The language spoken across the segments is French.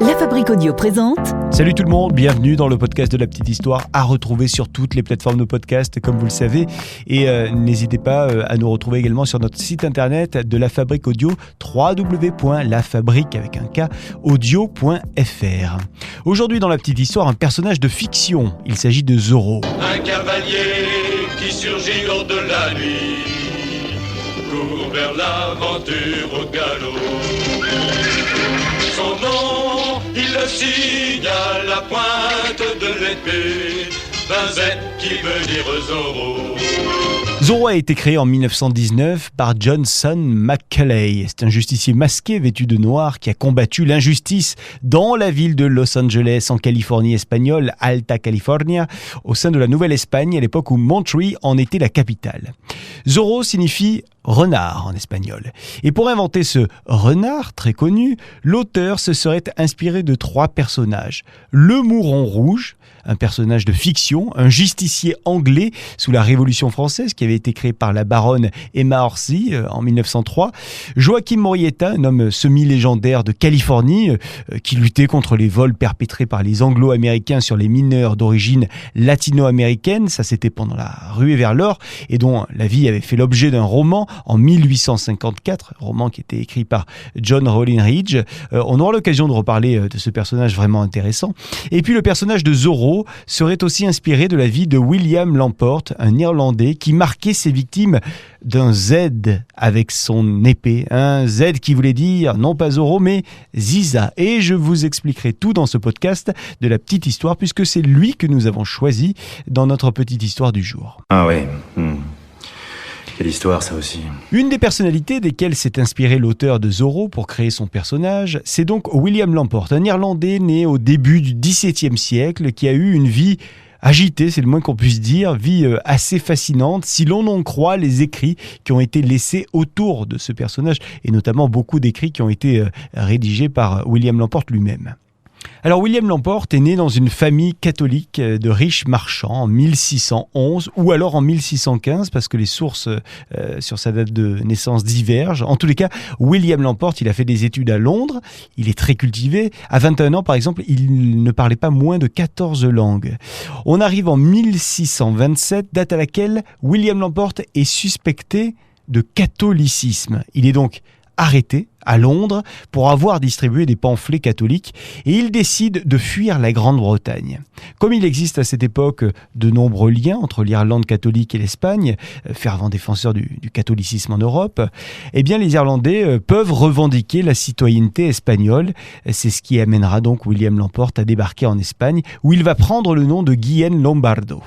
La Fabrique Audio présente. Salut tout le monde, bienvenue dans le podcast de La Petite Histoire, à retrouver sur toutes les plateformes de podcast comme vous le savez. Et n'hésitez pas à nous retrouver également sur notre site internet de La Fabrique Audio, www.lafabrique avec un K, audio.fr. Aujourd'hui dans La Petite Histoire, un personnage de fiction, il s'agit de Zorro. Un cavalier qui surgit hors de la nuit, court vers l'aventure au galop. Son nom, il le signe à la pointe de l'épée, d'un Z qui veut dire Zorro. Zorro a été créé en 1919 par Johnson Macaulay. C'est un justicier masqué vêtu de noir qui a combattu l'injustice dans la ville de Los Angeles en Californie espagnole, Alta California, au sein de la Nouvelle-Espagne à l'époque où Monterrey en était la capitale. Zorro signifie renard en espagnol. Et pour inventer ce renard très connu, l'auteur se serait inspiré de 3 personnages. Le Mouron Rouge, un personnage de fiction, un justicier anglais sous la Révolution française qui avait été créé par la baronne Emma Orsi en 1903. Joaquim Murrieta, un homme semi-légendaire de Californie qui luttait contre les vols perpétrés par les Anglo-Américains sur les mineurs d'origine latino-américaine. Ça, c'était pendant la ruée vers l'or et dont la vie avait fait l'objet d'un roman en 1854, roman qui était écrit par John Rollin Ridge. On aura l'occasion de reparler de ce personnage vraiment intéressant. Et puis le personnage de Zorro serait aussi inspiré de la vie de William Lamport, un Irlandais qui marquait ses victimes d'un Z avec son épée. Un Z qui voulait dire non pas Zorro mais Ziza. Et je vous expliquerai tout dans ce podcast de La Petite Histoire puisque c'est lui que nous avons choisi dans notre petite histoire du jour. Ah ouais. Quelle histoire, ça aussi. Une des personnalités desquelles s'est inspiré l'auteur de Zorro pour créer son personnage, c'est donc William Lamport, un Irlandais né au début du XVIIe siècle qui a eu une vie agitée, c'est le moins qu'on puisse dire, vie assez fascinante, si l'on en croit les écrits qui ont été laissés autour de ce personnage, et notamment beaucoup d'écrits qui ont été rédigés par William Lamport lui-même. Alors William Lamport est né dans une famille catholique de riches marchands en 1611 ou alors en 1615 parce que les sources sur sa date de naissance divergent. En tous les cas, William Lamport, il a fait des études à Londres, il est très cultivé. À 21 ans par exemple, il ne parlait pas moins de 14 langues. On arrive en 1627, date à laquelle William Lamport est suspecté de catholicisme. Il est donc arrêté à Londres pour avoir distribué des pamphlets catholiques et il décide de fuir la Grande-Bretagne. Comme il existe à cette époque de nombreux liens entre l'Irlande catholique et l'Espagne, fervent défenseur du catholicisme en Europe, eh bien les Irlandais peuvent revendiquer la citoyenneté espagnole. C'est ce qui amènera donc William Lamport à débarquer en Espagne où il va prendre le nom de Guillén Lombardo.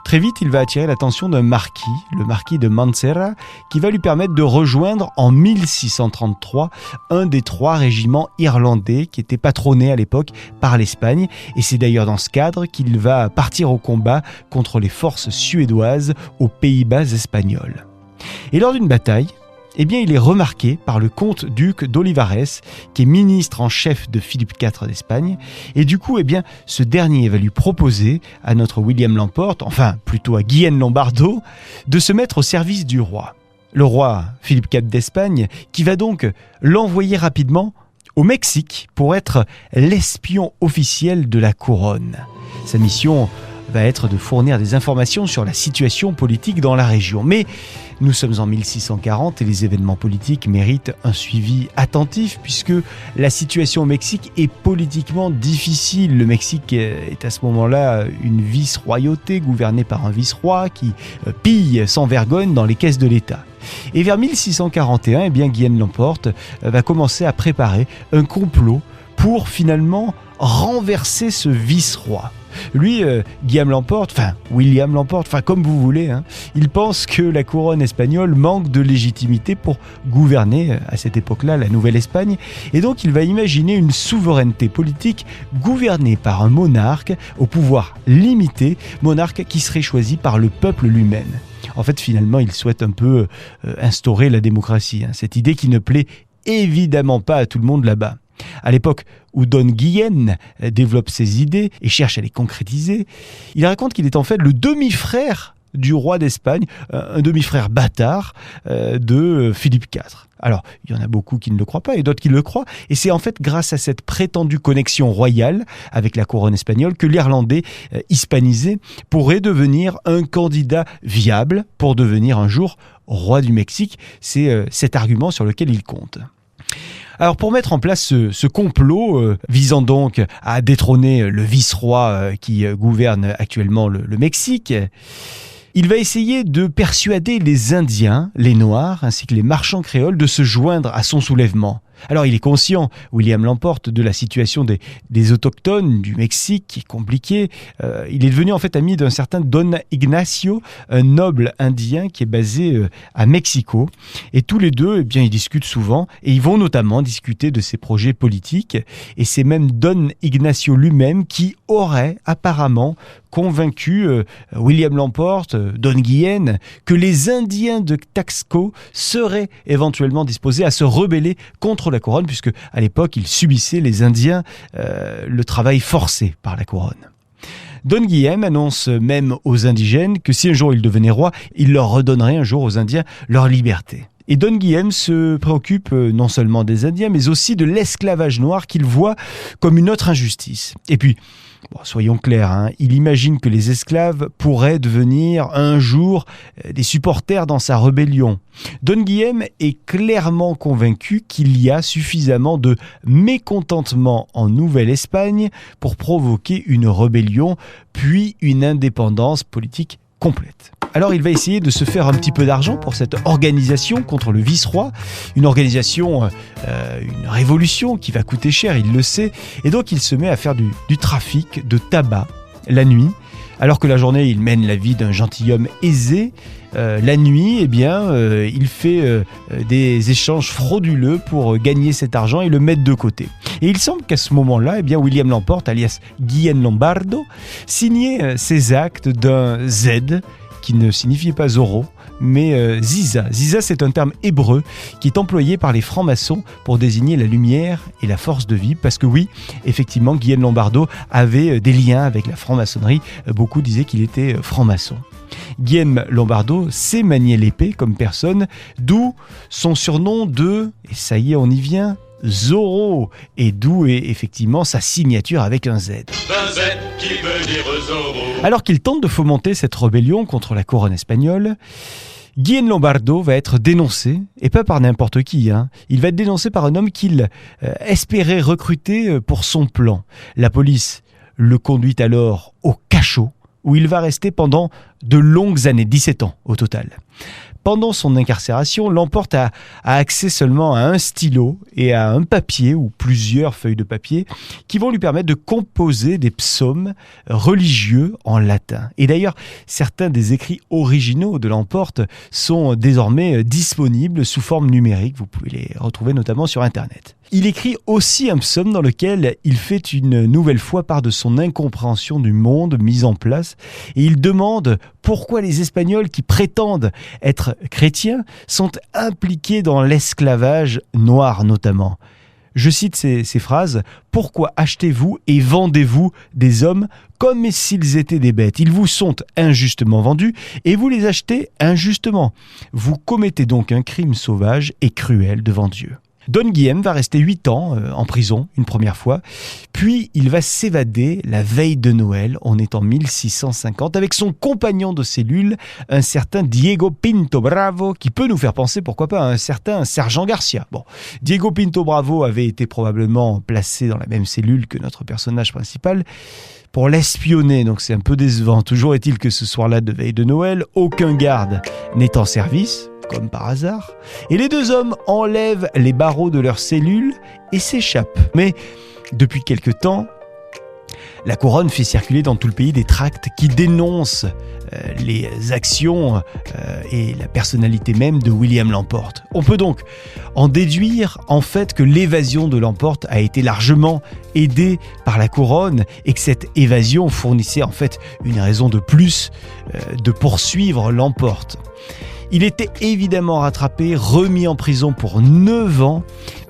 Très vite, il va attirer l'attention d'un marquis, le marquis de Mancera, qui va lui permettre de rejoindre en 1633 un des 3 régiments irlandais qui étaient patronnés à l'époque par l'Espagne. Et c'est d'ailleurs dans ce cadre qu'il va partir au combat contre les forces suédoises aux Pays-Bas espagnols. Et lors d'une bataille, eh bien, il est remarqué par le comte-duc d'Olivares, qui est ministre en chef de Philippe IV d'Espagne. Et du coup, eh bien, ce dernier va lui proposer à notre William Lamport, enfin plutôt à Guillén Lombardo, de se mettre au service du roi. Le roi Philippe IV d'Espagne, qui va donc l'envoyer rapidement au Mexique pour être l'espion officiel de la couronne. Sa mission va être de fournir des informations sur la situation politique dans la région. Mais nous sommes en 1640 et les événements politiques méritent un suivi attentif puisque la situation au Mexique est politiquement difficile. Le Mexique est à ce moment-là une vice-royauté gouvernée par un vice-roi qui pille sans vergogne dans les caisses de l'État. Et vers 1641, eh bien, Guillén Lamport va commencer à préparer un complot pour finalement renverser ce vice-roi. Lui, William Lamport, comme vous voulez, il pense que la couronne espagnole manque de légitimité pour gouverner à cette époque-là la Nouvelle-Espagne et donc il va imaginer une souveraineté politique gouvernée par un monarque au pouvoir limité, monarque qui serait choisi par le peuple lui-même. En fait, finalement, il souhaite un peu instaurer la démocratie, cette idée qui ne plaît évidemment pas à tout le monde là-bas. À l'époque où Don Guillén développe ses idées et cherche à les concrétiser, il raconte qu'il est en fait le demi-frère du roi d'Espagne, un demi-frère bâtard de Philippe IV. Alors, il y en a beaucoup qui ne le croient pas et d'autres qui le croient. Et c'est en fait grâce à cette prétendue connexion royale avec la couronne espagnole que l'Irlandais hispanisé pourrait devenir un candidat viable pour devenir un jour roi du Mexique. C'est cet argument sur lequel il compte. Alors pour mettre en place ce complot visant donc à détrôner le vice-roi qui gouverne actuellement le Mexique, il va essayer de persuader les Indiens, les Noirs, ainsi que les marchands créoles de se joindre à son soulèvement. Alors il est conscient, William l'Emporte, de la situation des autochtones du Mexique qui est compliquée. Il est devenu en fait ami d'un certain Don Ignacio, un noble indien qui est basé à Mexico. Et tous les deux, ils discutent souvent et ils vont notamment discuter de ses projets politiques. Et c'est même Don Ignacio lui-même qui aurait apparemment convaincu William l'Emporte, Don Guillen, que les Indiens de Taxco seraient éventuellement disposés à se rebeller contre la couronne, puisque à l'époque, ils subissaient, les Indiens, le travail forcé par la couronne. Don Guillen annonce même aux indigènes que si un jour il devenait roi, il leur redonnerait un jour aux Indiens leur liberté. Et Don Guillen se préoccupe non seulement des Indiens, mais aussi de l'esclavage noir qu'il voit comme une autre injustice. Et puis, soyons clairs, il imagine que les esclaves pourraient devenir un jour des supporters dans sa rébellion. Don Guillen est clairement convaincu qu'il y a suffisamment de mécontentement en Nouvelle-Espagne pour provoquer une rébellion, puis une indépendance politique complète. Alors il va essayer de se faire un petit peu d'argent pour cette organisation contre le vice-roi, une organisation, une révolution qui va coûter cher, il le sait, et donc il se met à faire du trafic de tabac la nuit, alors que la journée il mène la vie d'un gentilhomme aisé. La nuit, il fait des échanges frauduleux pour gagner cet argent et le mettre de côté. Et il semble qu'à ce moment-là, William l'Emporte, alias Guillen Lombardo, signait ses actes d'un Z, qui ne signifiait pas Zorro, mais Ziza. Ziza, c'est un terme hébreu qui est employé par les francs-maçons pour désigner la lumière et la force de vie, parce que oui, effectivement, Guillen Lombardo avait des liens avec la franc-maçonnerie. Beaucoup disaient qu'il était franc-maçon. Guillen Lombardo sait manier l'épée comme personne, d'où son surnom de, et ça y est, on y vient, Zorro, et d'où est effectivement sa signature avec un Z. Un Z qui veut dire Zorro. Alors qu'il tente de fomenter cette rébellion contre la couronne espagnole, Guillen Lombardo va être dénoncé, et pas par n'importe qui. Il va être dénoncé par un homme qu'il espérait recruter pour son plan. La police le conduit alors au cachot, où il va rester pendant de longues années, 17 ans au total. Pendant son incarcération, l'Emporte a accès seulement à un stylo et à un papier ou plusieurs feuilles de papier qui vont lui permettre de composer des psaumes religieux en latin. Et d'ailleurs, certains des écrits originaux de l'Emporte sont désormais disponibles sous forme numérique. Vous pouvez les retrouver notamment sur Internet. Il écrit aussi un psaume dans lequel il fait une nouvelle fois part de son incompréhension du monde mis en place et il demande pourquoi les Espagnols qui prétendent être chrétiens sont impliqués dans l'esclavage noir notamment. Je cite ces phrases: « Pourquoi achetez-vous et vendez-vous des hommes comme s'ils étaient des bêtes ? Ils vous sont injustement vendus et vous les achetez injustement. Vous commettez donc un crime sauvage et cruel devant Dieu. » Don Guillen va rester 8 ans en prison une première fois, puis il va s'évader la veille de Noël, on est en 1650, avec son compagnon de cellule, un certain Diego Pinto Bravo, qui peut nous faire penser, pourquoi pas, à un certain Sergent Garcia. Bon, Diego Pinto Bravo avait été probablement placé dans la même cellule que notre personnage principal, pour l'espionner, donc c'est un peu décevant. Toujours est-il que ce soir-là de veille de Noël, aucun garde n'est en service, comme par hasard, et les deux hommes enlèvent les barreaux de leur cellule et s'échappent. Mais depuis quelque temps, la couronne fait circuler dans tout le pays des tracts qui dénoncent les actions et la personnalité même de William l'Emporte. On peut donc en déduire en fait que l'évasion de l'Emporte a été largement aidée par la couronne et que cette évasion fournissait en fait une raison de plus de poursuivre l'Emporte. Il était évidemment rattrapé, remis en prison pour 9 ans,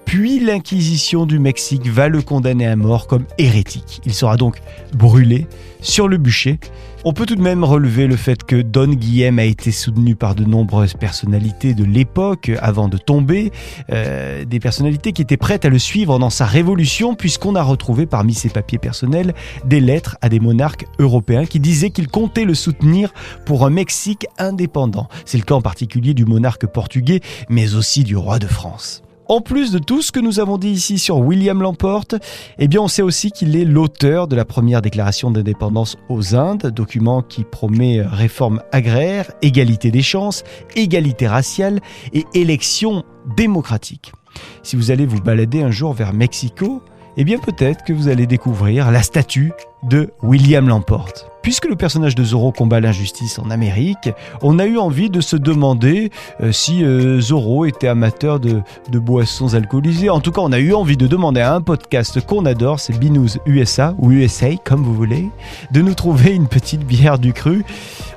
Puis l'Inquisition du Mexique va le condamner à mort comme hérétique. Il sera donc brûlé sur le bûcher. On peut tout de même relever le fait que Don Guillem a été soutenu par de nombreuses personnalités de l'époque avant de tomber, des personnalités qui étaient prêtes à le suivre dans sa révolution, puisqu'on a retrouvé parmi ses papiers personnels des lettres à des monarques européens qui disaient qu'ils comptaient le soutenir pour un Mexique indépendant. C'est le cas en particulier du monarque portugais, mais aussi du roi de France. En plus de tout ce que nous avons dit ici sur William Lamport, eh bien on sait aussi qu'il est l'auteur de la première déclaration d'indépendance aux Indes, document qui promet réforme agraire, égalité des chances, égalité raciale et élection démocratique. Si vous allez vous balader un jour vers Mexico, eh bien peut-être que vous allez découvrir la statue de William Lamport. Puisque le personnage de Zorro combat l'injustice en Amérique, on a eu envie de se demander si Zorro était amateur de boissons alcoolisées. En tout cas, on a eu envie de demander à un podcast qu'on adore, c'est Binous USA ou USA, comme vous voulez, de nous trouver une petite bière du cru.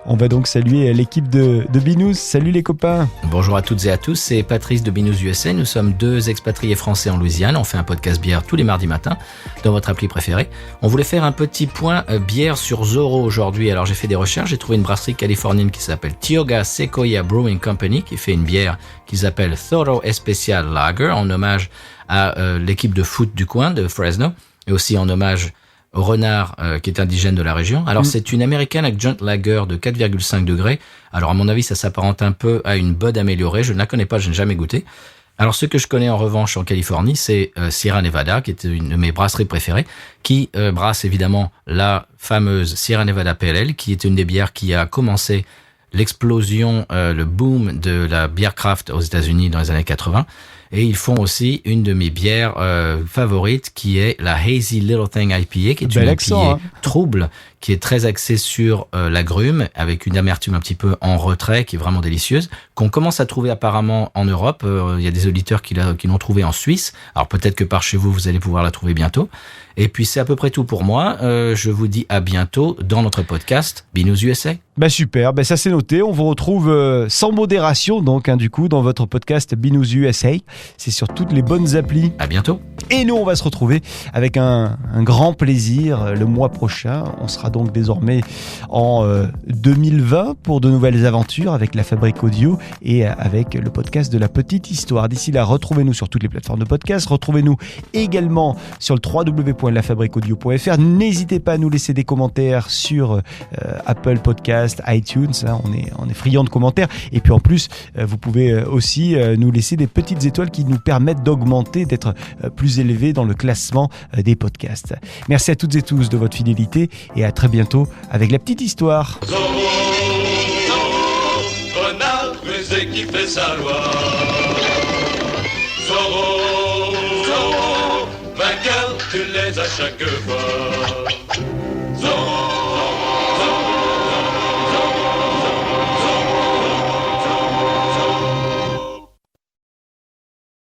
On va donc saluer l'équipe de Binous. Salut les copains. Bonjour à toutes et à tous, c'est Patrice de Binous USA. Nous sommes deux expatriés français en Louisiane. On fait un podcast bière tous les mardis matins dans votre appli préférée. On voulait faire un petit point bière sur Zorro aujourd'hui. Alors j'ai fait des recherches, j'ai trouvé une brasserie californienne qui s'appelle Tioga Sequoia Brewing Company qui fait une bière qu'ils appellent Zorro Especial Lager en hommage à l'équipe de foot du coin de Fresno et aussi en hommage au renard qui est indigène de la région. Alors c'est une American Adjunct Lager de 4,5 degrés. Alors à mon avis ça s'apparente un peu à une Bud améliorée. Je ne la connais pas, je n'ai jamais goûté. Alors ce que je connais en revanche en Californie, c'est Sierra Nevada, qui est une de mes brasseries préférées, qui brasse évidemment la fameuse Sierra Nevada Pale Ale, qui est une des bières qui a commencé l'explosion, le boom de la bière craft aux États-Unis dans les années 80. Et ils font aussi une de mes bières favorites, qui est la Hazy Little Thing IPA, qui est une IPA trouble, qui est très axée sur l'agrume, avec une amertume un petit peu en retrait, qui est vraiment délicieuse, qu'on commence à trouver apparemment en Europe. Il y a des auditeurs qui l'ont trouvée en Suisse. Alors peut-être que par chez vous, vous allez pouvoir la trouver bientôt. Et puis c'est à peu près tout pour moi. Je vous dis à bientôt dans notre podcast Binous USA. Bah super, bah ça c'est noté. On vous retrouve sans modération donc du coup dans votre podcast Binous USA. C'est sur toutes les bonnes applis. À bientôt. Et nous on va se retrouver avec un grand plaisir le mois prochain. On sera donc désormais en 2020 pour de nouvelles aventures avec la Fabrique Audio et avec le podcast de la petite histoire. D'ici là, retrouvez-nous sur toutes les plateformes de podcast. Retrouvez-nous également sur le www.lafabriqueaudio.fr. N'hésitez pas à nous laisser des commentaires sur Apple Podcast, iTunes. Hein, on est friand de commentaires. Et puis en plus, vous pouvez aussi nous laisser des petites étoiles qui nous permettent d'augmenter, d'être plus élevés dans le classement des podcasts. Merci à toutes et tous de votre fidélité et à très bientôt avec la petite histoire. Zorro, Zorro, renard rusé qui fait sa loi. Zorro, Zorro, vainqueur, tu l'es à chaque fois.